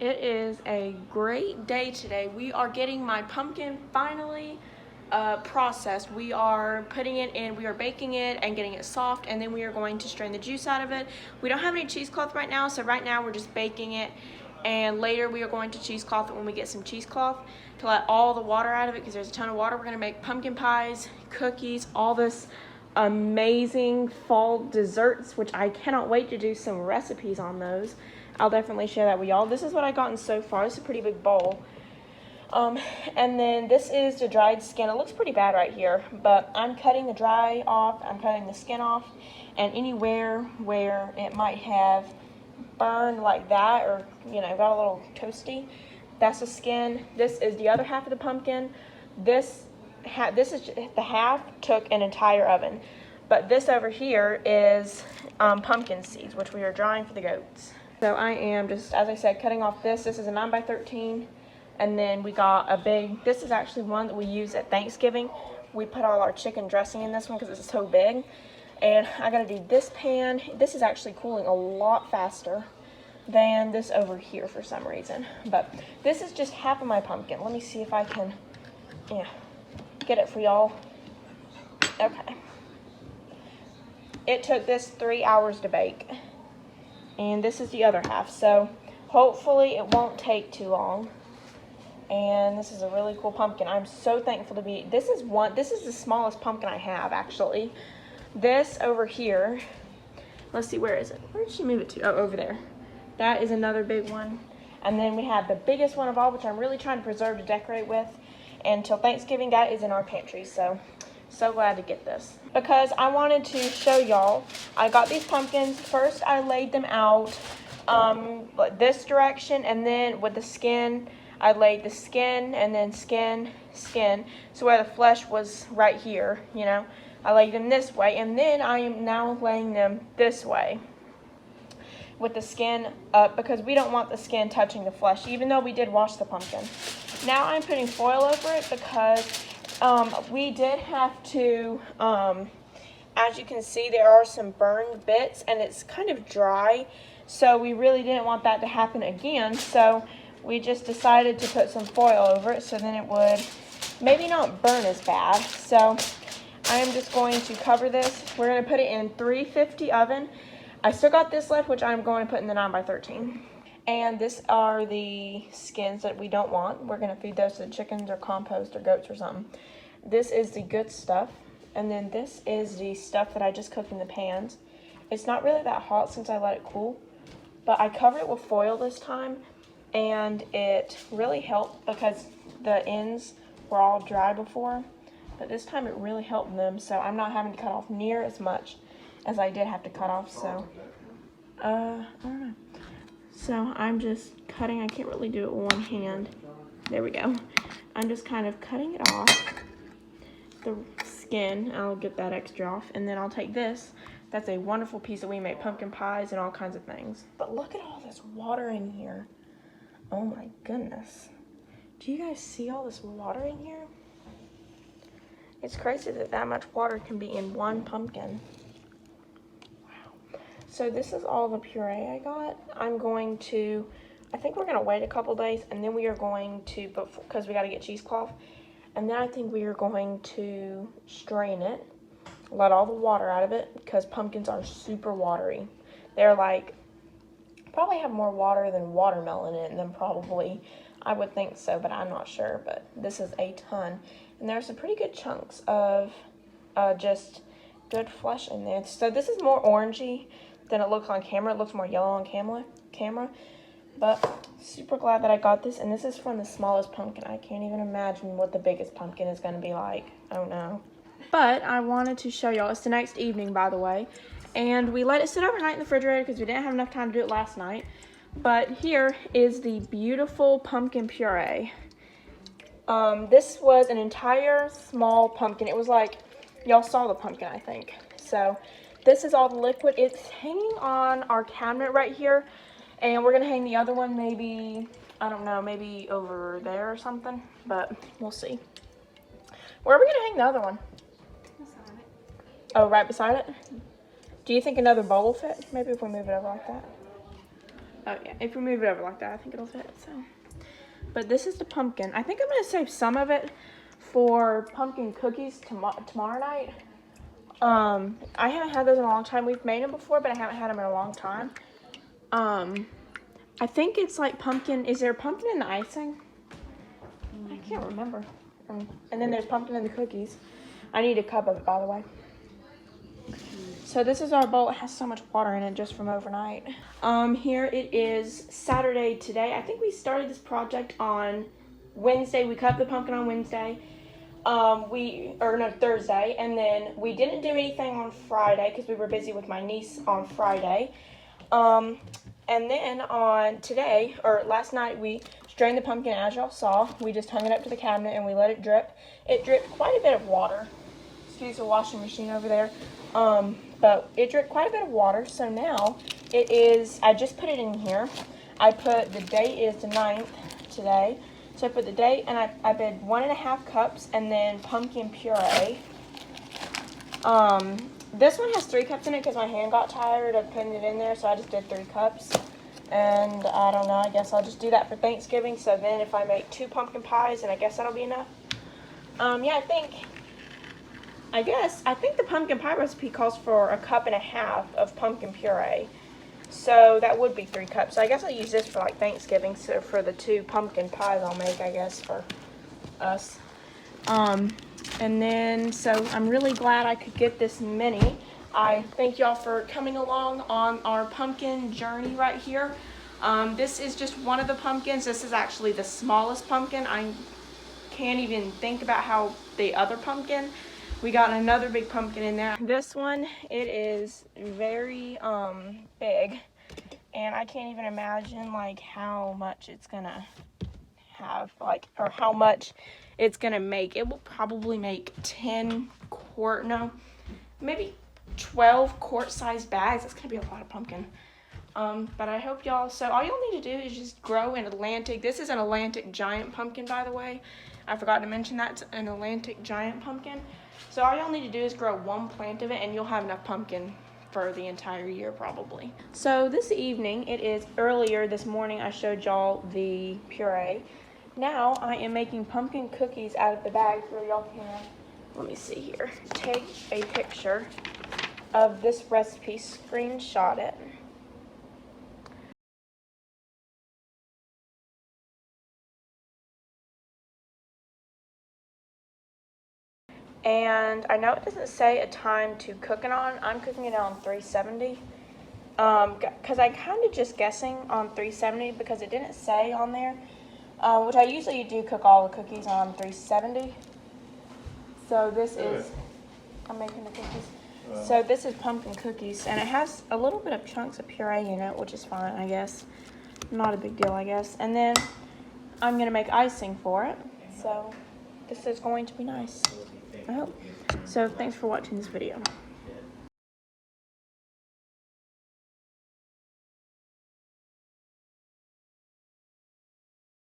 It is a great day today. We are getting my pumpkin finally processed. We are putting it in, we are baking it and getting it soft, and then we are going to strain the juice out of it. We don't have any cheesecloth right now, so right now we're just baking it, and later we are going to cheesecloth it when we get some cheesecloth to let all the water out of it, because there's a ton of water. We're going to make pumpkin pies, cookies, all this amazing fall desserts, which I cannot wait to do some recipes on those. I'll definitely share that with y'all. This is what I've gotten so far. This is a pretty big bowl. And then this is the dried skin. It looks pretty bad right here, but I'm cutting the dry off, I'm cutting the skin off, and anywhere where it might have burned like that, or, you know, got a little toasty, that's the skin. This is the other half of the pumpkin. This is the half took an entire oven, but this over here is pumpkin seeds, which we are drying for the goats. So I am just, as I said, cutting off this. This is a 9x13. And then we got a big, this is actually one that we use at Thanksgiving. We put all our chicken dressing in this one because it's so big. And I gotta do this pan. This is actually cooling a lot faster than this over here for some reason. But this is just half of my pumpkin. Let me see if I can, get it for y'all. Okay. It took this 3 hours to bake. And this is the other half. So hopefully it won't take too long. And this is a really cool pumpkin. I'm so thankful to be, this is the smallest pumpkin I have, actually. This over here, let's see, where is it? Where did she move it to? Oh, over there. That is another big one. And then we have the biggest one of all, which I'm really trying to preserve to decorate with. And until Thanksgiving, that is in our pantry. So glad to get this. Because I wanted to show y'all, I got these pumpkins. First, I laid them out this direction, and then with the skin, I laid the skin and then skin. So where the flesh was right here, you know, I laid them this way, and then I am now laying them this way with the skin up, because we don't want the skin touching the flesh, even though we did wash the pumpkin. Now I'm putting foil over it because we did have to, as you can see, there are some burned bits and it's kind of dry. So we really didn't want that to happen again. So we just decided to put some foil over it so then it would maybe not burn as bad. So I am just going to cover this. We're going to put it in 350 oven. I still got this left, which I'm going to put in the 9x13. And these are the skins that we don't want. We're going to feed those to the chickens or compost or goats or something. This is the good stuff. And then this is the stuff that I just cooked in the pans. It's not really that hot since I let it cool, but I covered it with foil this time. And it really helped because the ends were all dry before, but this time it really helped them, so I'm not having to cut off near as much as I did have to cut off. So I don't know, so I'm just cutting. I can't really do it with one hand. There we go. I'm just kind of cutting it off the skin. I'll get that extra off, and then I'll take this. That's a wonderful piece that we make pumpkin pies and all kinds of things. But look at all this water in here. Oh my goodness. Do you guys see all this water in here? It's crazy that that much water can be in one pumpkin. Wow. So this is all the puree I got. I think we're gonna wait a couple days, and then we are going to, because we gotta get cheesecloth, and then I think we are going to strain it, let all the water out of it, because pumpkins are super watery. They're like, probably have more water than watermelon in them, probably. I would think so, but I'm not sure. But this is a ton. And there's some pretty good chunks of just good flesh in there. So this is more orangey than it looks on camera. It looks more yellow on camera. But super glad that I got this. And this is from the smallest pumpkin. I can't even imagine what the biggest pumpkin is going to be like. I don't know. But I wanted to show y'all. It's the next evening, by the way. And we let it sit overnight in the refrigerator because we didn't have enough time to do it last night. But here is the beautiful pumpkin puree. This was an entire small pumpkin. It was like, y'all saw the pumpkin, I think. So this is all the liquid. It's hanging on our cabinet right here. And we're going to hang the other one maybe, I don't know, maybe over there or something. But we'll see. Where are we going to hang the other one? Beside it. Oh, right beside it? Do you think another bowl will fit? Maybe if we move it over like that. Oh yeah, if we move it over like that, I think it'll fit. So, but this is the pumpkin. I think I'm gonna save some of it for pumpkin cookies tomorrow night. I haven't had those in a long time. We've made them before, but I haven't had them in a long time. I think it's like pumpkin. Is there pumpkin in the icing? I can't remember. And then there's pumpkin in the cookies. I need a cup of it, by the way. So this is our bowl. It has so much water in it just from overnight. Here it is Saturday today. I think we started this project on Wednesday. We cut the pumpkin on Wednesday. Thursday. And then we didn't do anything on Friday because we were busy with my niece on Friday. And then on today, or last night, we strained the pumpkin as y'all saw. We just hung it up to the cabinet and we let it drip. It dripped quite a bit of water. Excuse the washing machine over there. But it dripped quite a bit of water. So now it is, I just put it in here. I put, the date is the 9th today. So I put the date and I did 1.5 cups and then pumpkin puree. This one has 3 cups in it because my hand got tired of putting it in there, so I just did 3 cups. And I don't know, I guess I'll just do that for Thanksgiving. So then if I make 2 pumpkin pies, then I guess that'll be enough. Yeah, I think the pumpkin pie recipe calls for 1.5 cups of pumpkin puree. So that would be 3 cups. So I guess I'll use this for like Thanksgiving. So for the 2 pumpkin pies I'll make, I guess, for us. And then, so I'm really glad I could get this mini. I thank y'all for coming along on our pumpkin journey right here. This is just one of the pumpkins. This is actually the smallest pumpkin. I can't even think about how the other pumpkin. We got another big pumpkin in there. This one, it is very big. And I can't even imagine like how much it's gonna have, like, or how much it's gonna make. It will probably make 12 quart-sized bags. That's gonna be a lot of pumpkin. But I hope y'all, so all y'all need to do is just grow an Atlantic. This is an Atlantic giant pumpkin, by the way. I forgot to mention that, it's an Atlantic giant pumpkin. So all y'all need to do is grow 1 plant of it and you'll have enough pumpkin for the entire year probably. So this evening, it is earlier this morning, I showed y'all the puree. Now I am making pumpkin cookies out of the bags where y'all can, let me see here, take a picture of this recipe, screenshot it. And I know it doesn't say a time to cook it on. I'm cooking it on 370. Because I kind of just guessing on 370 because it didn't say on there. Which I usually do cook all the cookies on 370. So this is, I'm making the cookies. So this is pumpkin cookies, and it has a little bit of chunks of puree in it, which is fine, I guess. Not a big deal, I guess. And then I'm gonna make icing for it. So this is going to be nice, I hope. So thanks for watching this video.